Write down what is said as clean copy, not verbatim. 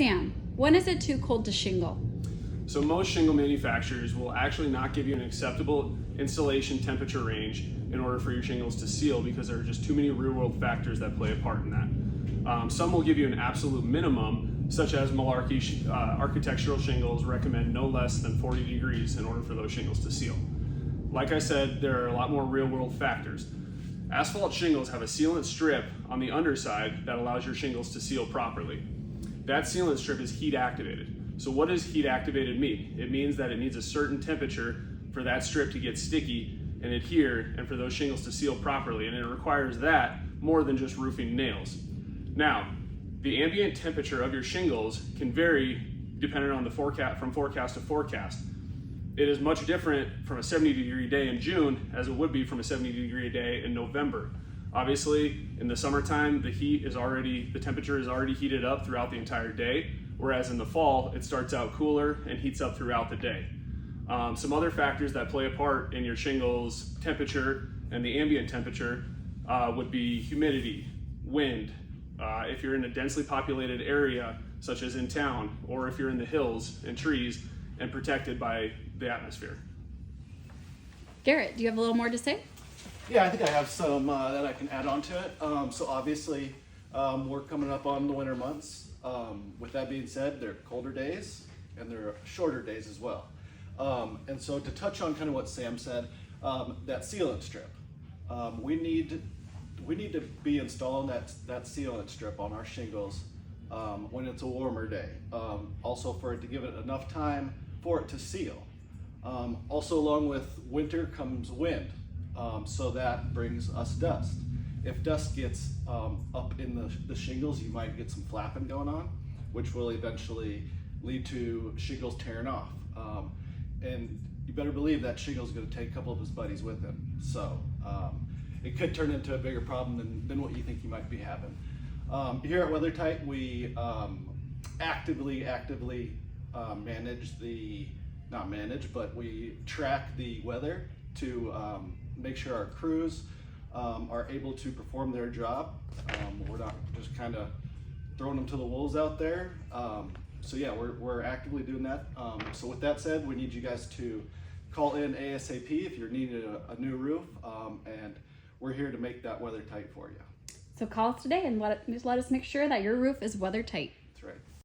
Sam, when is it too cold to shingle? So most shingle manufacturers will actually not give you an acceptable installation temperature range in order for your shingles to seal because there are just too many real world factors that play a part in that. Some will give you an absolute minimum, such as Malarkey architectural shingles recommend no less than 40 degrees in order for those shingles to seal. Like I said, there are a lot more real world factors. Asphalt shingles have a sealant strip on the underside that allows your shingles to seal properly. That sealant strip is heat activated. So what does heat activated mean? It means that it needs a certain temperature for that strip to get sticky and adhere and for those shingles to seal properly, and it requires that more than just roofing nails. Now, the ambient temperature of your shingles can vary depending on the forecast, from forecast to forecast. It is much different from a 70-degree day in June as it would be from a 70-degree day in November. Obviously, in the summertime, the temperature is already heated up throughout the entire day, whereas in the fall, it starts out cooler and heats up throughout the day. Some other factors that play a part in your shingles temperature and the ambient temperature would be humidity, wind, if you're in a densely populated area, such as in town, or if you're in the hills and trees and protected by the atmosphere. Garrett, do you have a little more to say? Yeah, I think I have some that I can add on to it. So obviously, we're coming up on the winter months. With that being said, there are colder days and there are shorter days as well. And so to touch on kind of what Sam said, that sealant strip, we need to be installing that sealant strip on our shingles when it's a warmer day. Also for it to give it enough time for it to seal. Also along with winter comes wind. So that brings us dust. If dust gets up in the shingles, you might get some flapping going on, which will eventually lead to shingles tearing off. And you better believe that shingle's gonna take a couple of his buddies with him. So it could turn into a bigger problem than what you think you might be having. Here at Weather-Tite, we actively we track the weather to make sure our crews are able to perform their job. We're not just kind of throwing them to the wolves out there. So yeah, we're actively doing that. So with that said, we need you guys to call in ASAP if you're needing a new roof, and we're here to make that Weather-Tite for you. So call us today and let us make sure that your roof is weather tight. That's right.